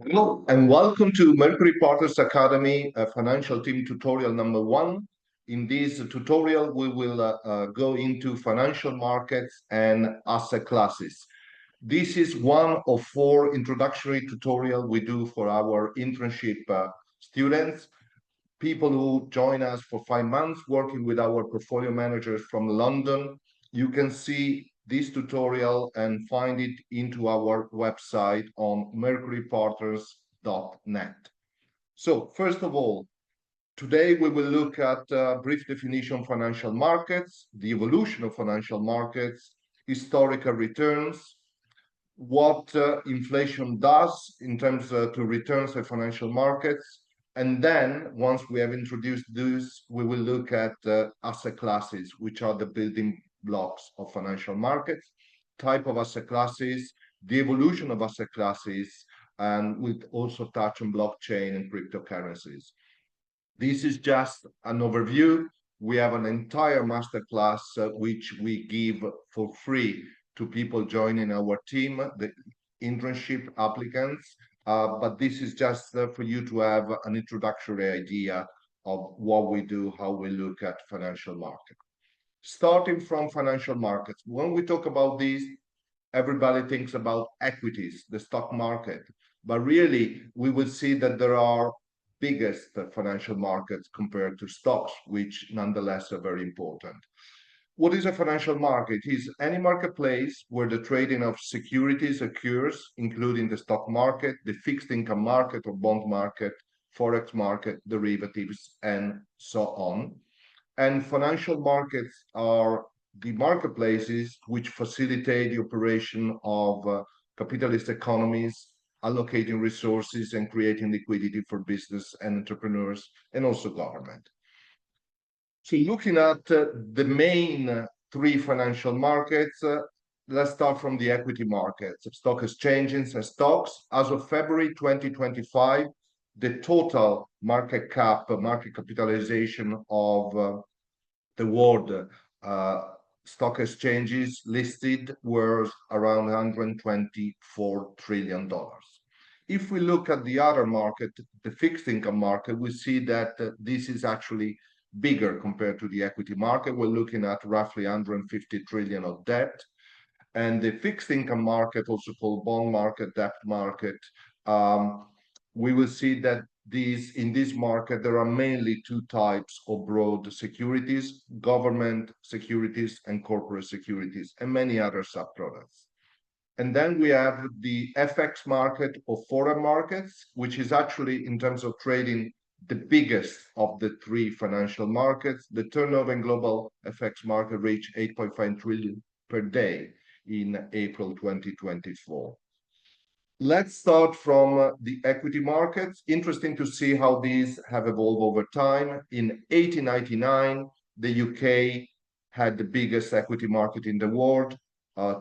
Hello, and welcome to Mercury Partners Academy Financial Team Tutorial number 1. In this tutorial, we will go into financial markets and asset classes. This is one of 4 introductory tutorials we do for our internship students, people who join us for 5 months working with our portfolio managers from London. You can see this tutorial and find it into our website on mercurypartners.net. So first of all, today we will look at a brief definition of financial markets, the evolution of financial markets, historical returns, what inflation does in terms to returns of financial markets. And then once we have introduced this, we will look at asset classes, which are the building blocks of financial markets, type of asset classes, the evolution of asset classes, and we'll also touch on blockchain and cryptocurrencies. This is just an overview. We have an entire masterclass which we give for free to people joining our team, the internship applicants. But this is just for you to have an introductory idea of what we do, how we look at financial markets. Starting from financial markets, when we talk about these, everybody thinks about equities, the stock market. But really, we will see that there are biggest financial markets compared to stocks, which nonetheless are very important. What is a financial market? It is any marketplace where the trading of securities occurs, including the stock market, the fixed income market or bond market, forex market, derivatives, and so on. And financial markets are the marketplaces which facilitate the operation of capitalist economies, allocating resources and creating liquidity for business and entrepreneurs and also government. So looking at the main 3 financial markets, let's start from the equity markets, stock exchanges and stocks. As of February 2025, the total market capitalization of the world stock exchanges listed were around $124 trillion. If we look at the other market, the fixed income market, we see that this is actually bigger compared to the equity market. We're looking at roughly 150 trillion of debt. And the fixed income market, also called bond market, debt market, we will see that in this market, there are mainly 2 types of broad securities, government securities and corporate securities, and many other sub-products. And then we have the FX market or foreign markets, which is actually, in terms of trading, the biggest of the 3 financial markets. The turnover in global FX market reached 8.5 trillion per day in April 2024. Let's start from the equity markets. Interesting to see how these have evolved over time. In 1899, the UK had the biggest equity market in the world,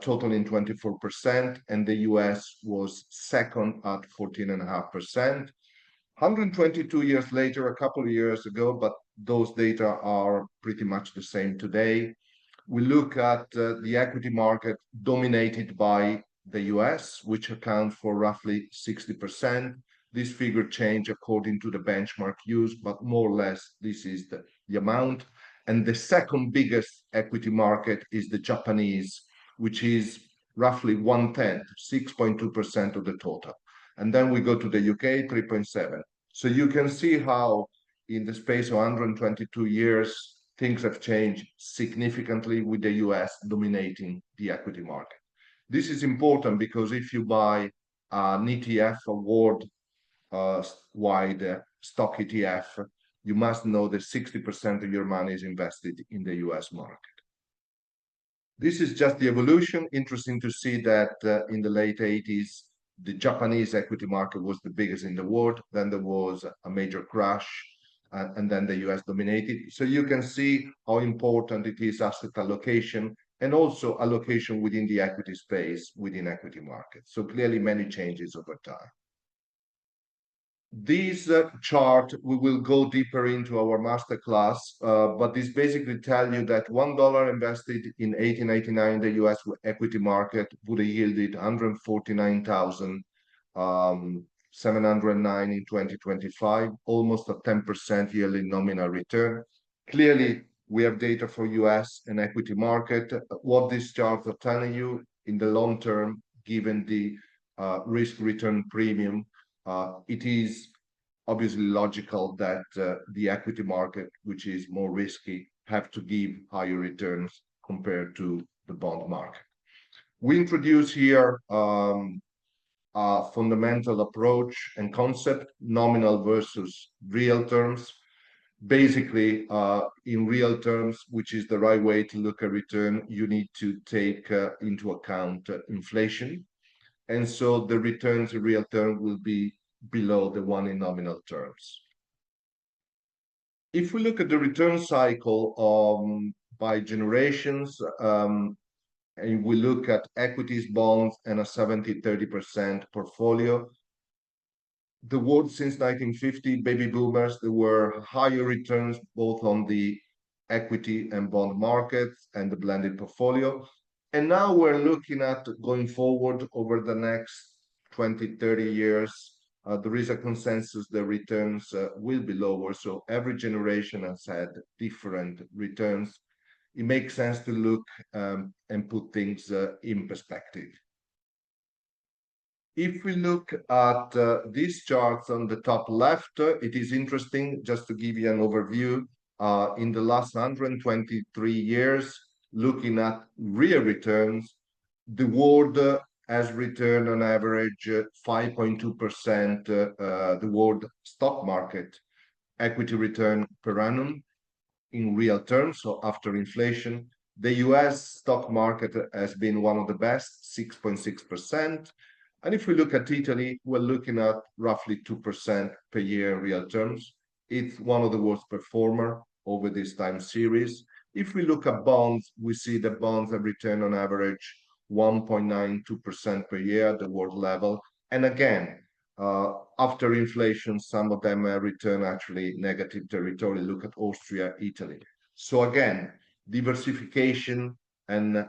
totaling 24%, and the US was second at 14.5%. 122 years later, a couple of years ago, but those data are pretty much the same today. We look at the equity market dominated by the US, which accounts for roughly 60%. This figure changed according to the benchmark used, but more or less this is the amount. And the second biggest equity market is the Japanese, which is roughly 1/10, 6.2% of the total. And then we go to the UK, 3.7. So you can see how in the space of 122 years, things have changed significantly with the US dominating the equity market. This is important because if you buy an ETF, a worldwide stock ETF, you must know that 60% of your money is invested in the US market. This is just the evolution. Interesting to see that in the late 80s, the Japanese equity market was the biggest in the world. Then there was a major crash, and then the US dominated. So you can see how important it is asset allocation and also allocation within the equity space, within equity markets. So clearly many changes over time. This chart, we will go deeper into our masterclass, but this basically tells you that $1 invested in 1899 in the US equity market would have yielded 149,000 709 in 2025, almost a 10% yearly nominal return. Clearly, we have data for US and equity market. What these charts are telling you in the long term, given the risk return premium, it is obviously logical that the equity market, which is more risky, have to give higher returns compared to the bond market. We introduce here a fundamental approach and concept, nominal versus real terms. Basically, in real terms, which is the right way to look at return, you need to take into account inflation. And so the returns in real term will be below the one in nominal terms. If we look at the return cycle by generations, and we look at equities, bonds, and a 70-30% portfolio, the world since 1950, baby boomers, there were higher returns both on the equity and bond markets and the blended portfolio. And now we're looking at going forward over the next 20, 30 years. There is a consensus that returns will be lower. So every generation has had different returns. It makes sense to look and put things in perspective. If we look at these charts on the top left, it is interesting just to give you an overview. In the last 123 years, looking at real returns, the world has returned on average 5.2%, the world stock market equity return per annum in real terms, so after inflation. The US stock market has been one of the best, 6.6%. And if we look at Italy, we're looking at roughly 2% per year in real terms. It's one of the worst performer over this time series. If we look at bonds, we see that bonds have returned on average 1.92% per year at the world level. And again, after inflation, some of them return actually negative territory. Look at Austria, Italy. So again, diversification and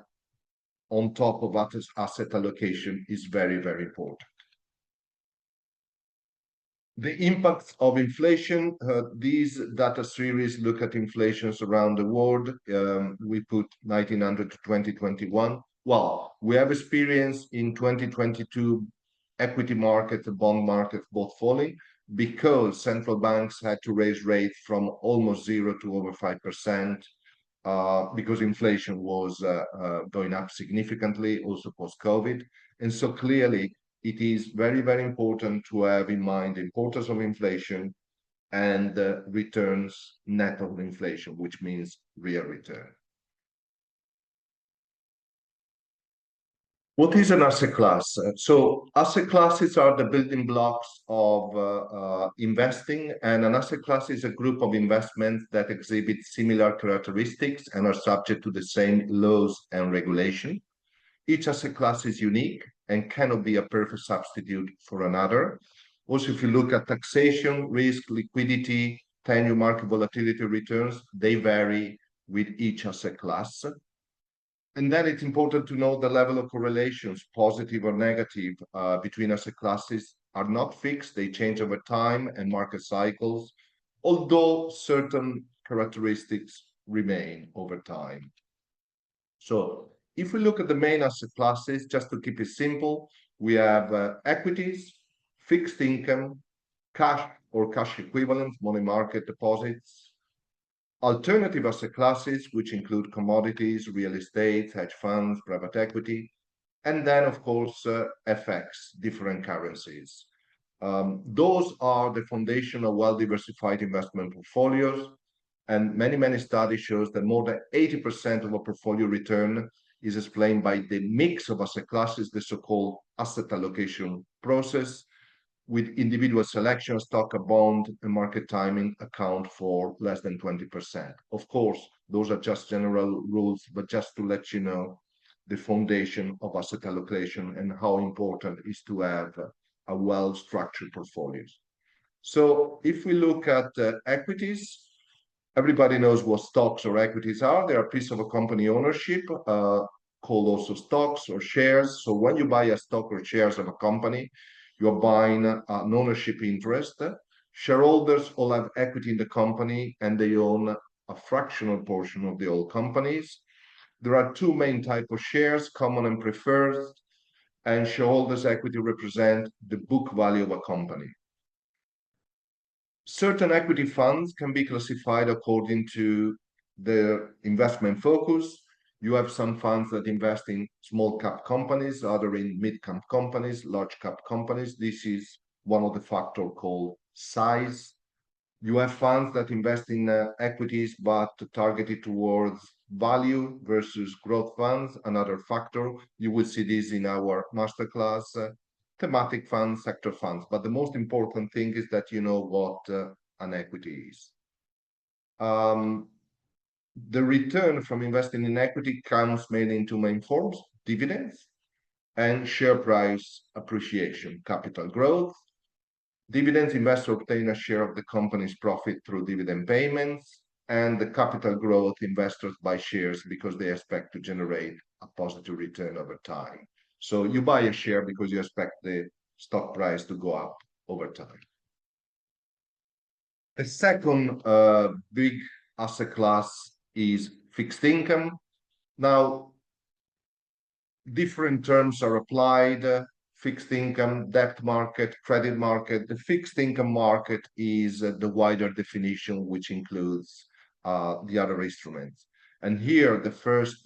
on top of asset allocation is very, very important. The impacts of inflation, these data series look at inflations around the world. We put 1900 to 2021. Well, we have experienced in 2022 equity market, the bond market both falling because central banks had to raise rates from almost 0 to over 5%. Because inflation was going up significantly, also post-COVID. And so clearly, it is very, very important to have in mind the importance of inflation and returns net of inflation, which means real return. What is an asset class? So asset classes are the building blocks of investing, and an asset class is a group of investments that exhibit similar characteristics and are subject to the same laws and regulation. Each asset class is unique and cannot be a perfect substitute for another. Also, if you look at taxation, risk, liquidity, 10-year market volatility returns, they vary with each asset class. And then it's important to know the level of correlations, positive or negative, between asset classes are not fixed. They change over time and market cycles, although certain characteristics remain over time. So if we look at the main asset classes, just to keep it simple, we have equities, fixed income, cash or cash equivalents, money market deposits, alternative asset classes, which include commodities, real estate, hedge funds, private equity, and then, of course, FX, different currencies. Those are the foundation of well-diversified investment portfolios, and many studies shows that more than 80% of a portfolio return is explained by the mix of asset classes, the so-called asset allocation process, with individual selection, stock, a bond, and market timing account for less than 20%. Of course, those are just general rules, but just to let you know the foundation of asset allocation and how important it is to have a well-structured portfolios. So if we look at equities, everybody knows what stocks or equities are. They are a piece of a company ownership, called also stocks or shares. So when you buy a stock or shares of a company, You're buying an ownership interest. Shareholders all have equity in the company and they own a fractional portion of the whole companies. There are two main types of shares, common and preferred, and shareholders' equity represent the book value of a company. Certain equity funds can be classified according to their investment focus. You have some funds that invest in small cap companies, other in mid cap companies, large cap companies. This is one of the factors called size. You have funds that invest in equities but targeted towards value versus growth funds, another factor. You will see this in our masterclass. Thematic funds, sector funds. But the most important thing is that you know what an equity is. The return from investing in equity comes mainly in two main forms: dividends and share price appreciation, capital growth. Dividends, investors obtain a share of the company's profit through dividend payments, and the capital growth, investors buy shares because they expect to generate a positive return over time. So you buy a share because you expect the stock price to go up over time. The second big asset class is fixed income. Now, different terms are applied. Fixed income, debt market, credit market. The fixed income market is the wider definition, which includes the other instruments. And here, the first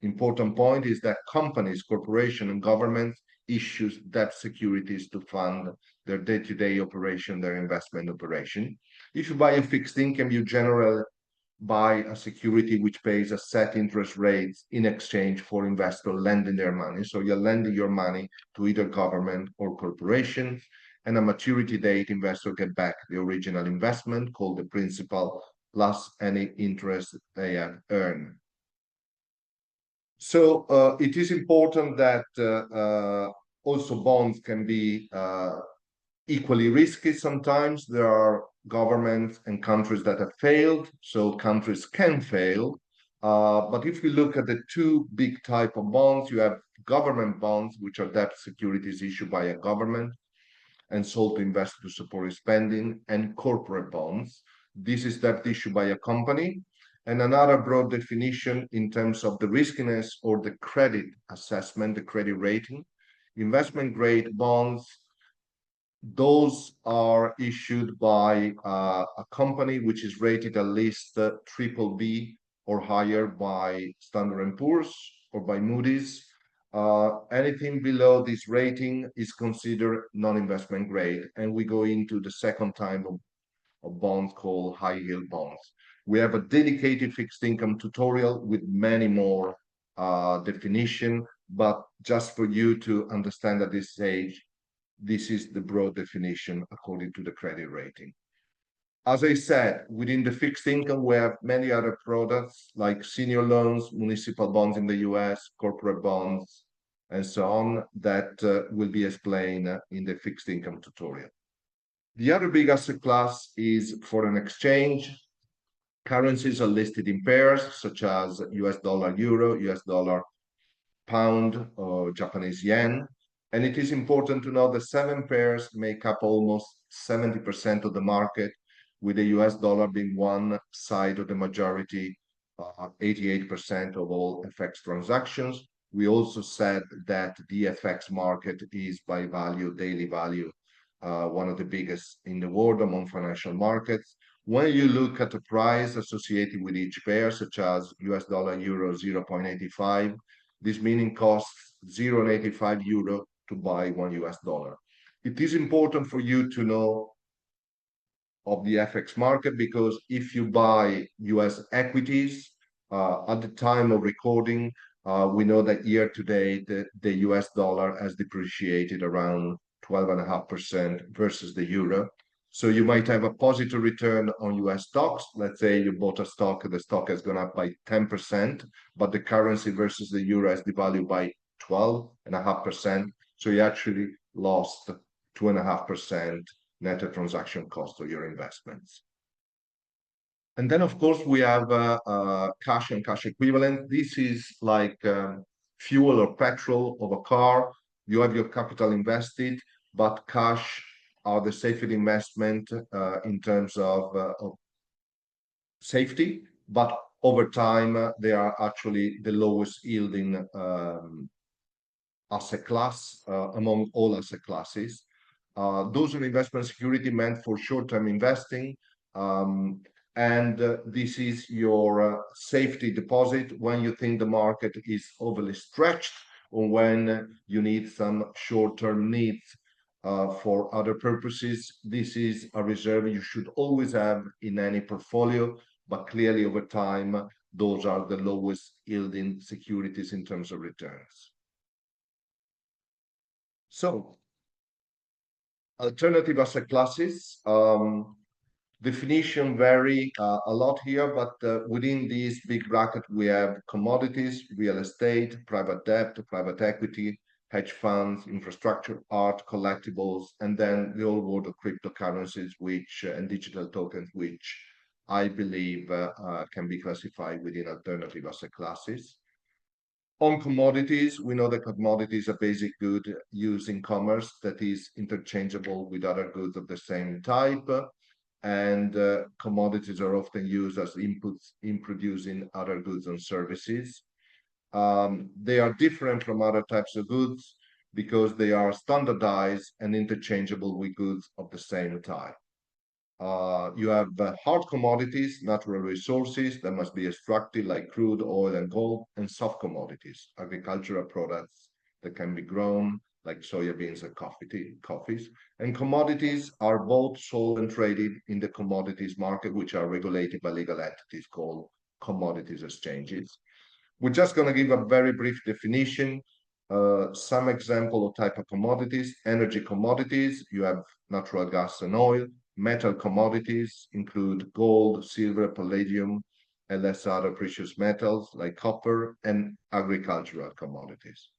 important point is that companies, corporations, and governments issues debt securities to fund their day-to-day operation, their investment operation. If you buy a fixed income, you generally buy a security which pays a set interest rate in exchange for investor lending their money. So you're lending your money to either government or corporation, and a maturity date, investor get back the original investment called the principal plus any interest they have earned. So it is important that also bonds can be equally risky sometimes. There are governments and countries that have failed, so countries can fail. But if we look at the two big type of bonds, you have government bonds, which are debt securities issued by a government and sold to investors to support spending, and corporate bonds. This is debt issued by a company. And another broad definition in terms of the riskiness or the credit assessment, the credit rating. Investment grade bonds, those are issued by a company which is rated at least triple B or higher by Standard & Poor's or by Moody's. Anything below this rating is considered non-investment grade. And we go into the second type of bonds called high yield bonds. We have a dedicated fixed income tutorial with many more definition, but just for you to understand at this stage, this is the broad definition according to the credit rating. As I said, within the fixed income, we have many other products like senior loans, municipal bonds in the US, corporate bonds, and so on, that will be explained in the fixed income tutorial. The other big asset class is foreign exchange. Currencies are listed in pairs, such as US dollar, euro, US dollar, pound, or Japanese yen. And it is important to know that 7 pairs make up almost 70% of the market, with the US dollar being one side of the majority, 88% of all FX transactions. We also said that the FX market is by value, daily value, one of the biggest in the world among financial markets. When you look at the price associated with each pair, such as US dollar, euro 0.85, this meaning costs 0.85 euro to buy $1. It is important for you to know of the FX market, because if you buy US equities at the time of recording, we know that year to date, the US dollar has depreciated around 12.5% versus the euro. So you might have a positive return on US stocks. Let's say you bought a stock, the stock has gone up by 10%, but the currency versus the euro has devalued by 12.5%. So you actually lost 2.5% net transaction cost of your investments. And then, of course, we have cash and cash equivalent. This is like fuel or petrol of a car. You have your capital invested, but cash are the safety investment in terms of safety, but over time they are actually the lowest yielding asset class among all asset classes. Those are investment security meant for short-term investing. And this is your safety deposit when you think the market is overly stretched or when you need some short-term needs for other purposes. This is a reserve you should always have in any portfolio, but clearly over time, those are the lowest yielding securities in terms of returns. So, alternative asset classes. Definition vary a lot here, but within this big bracket, we have commodities, real estate, private debt, private equity, hedge funds, infrastructure, art, collectibles, and then the whole world of cryptocurrencies, which and digital tokens, which I believe can be classified within alternative asset classes. On commodities, we know that commodities are basic good used in commerce that is interchangeable with other goods of the same type. And commodities are often used as inputs in producing other goods and services. They are different from other types of goods because they are standardized and interchangeable with goods of the same type. You have hard commodities, natural resources that must be extracted like crude oil and gold, and soft commodities, agricultural products that can be grown like soya beans and coffees. And commodities are both sold and traded in the commodities market, which are regulated by legal entities called commodities exchanges. We're just going to give a very brief definition. Some example of type of commodities: energy commodities, you have natural gas and oil. Metal commodities include gold, silver, palladium, and less other precious metals like copper, and agricultural commodities.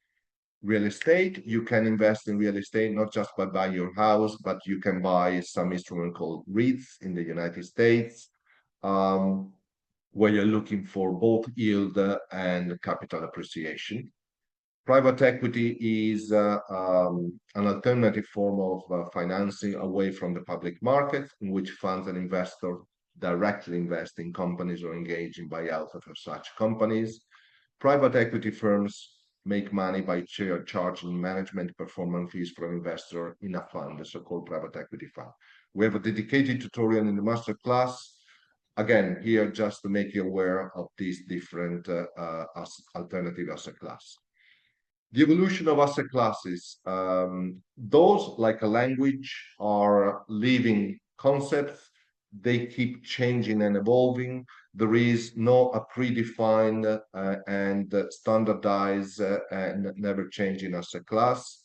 Real estate, you can invest in real estate not just by buying your house, but you can buy some instrument called REITs in the United States, where you're looking for both yield and capital appreciation. Private equity is an alternative form of financing away from the public market, in which funds and investors directly invest in companies or engage in buyout of such companies. Private equity firms make money by charging management performance fees for an investor in a fund, the so-called private equity fund. We have a dedicated tutorial in the master class. Again, here just to make you aware of these different alternative asset class. The evolution of asset classes, those like a language are living concepts. They keep changing and evolving. There is no a predefined and standardized and never changing asset class.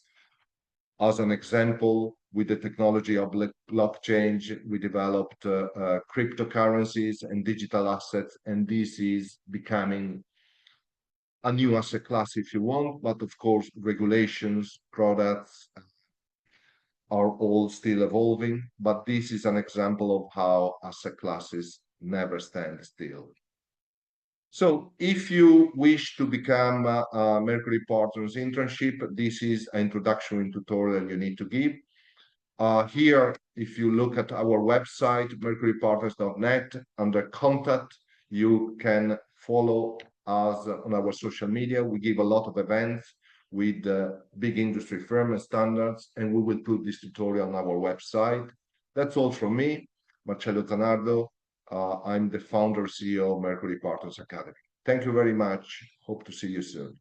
As an example, with the technology of blockchain, we developed cryptocurrencies and digital assets, and this is becoming a new asset class if you want, but of course, regulations, products are all still evolving, but this is an example of how asset classes never stand still. So if you wish to become a Mercury Partners internship, this is an introduction tutorial you need to give. Here, if you look at our website, mercurypartners.net, under contact, you can follow us on our social media. We give a lot of events with big industry firms and standards, and we will put this tutorial on our website. That's all from me, Marcello Zanardo. I'm the founder CEO of Mercury Partners Academy. Thank you very much. Hope to see you soon.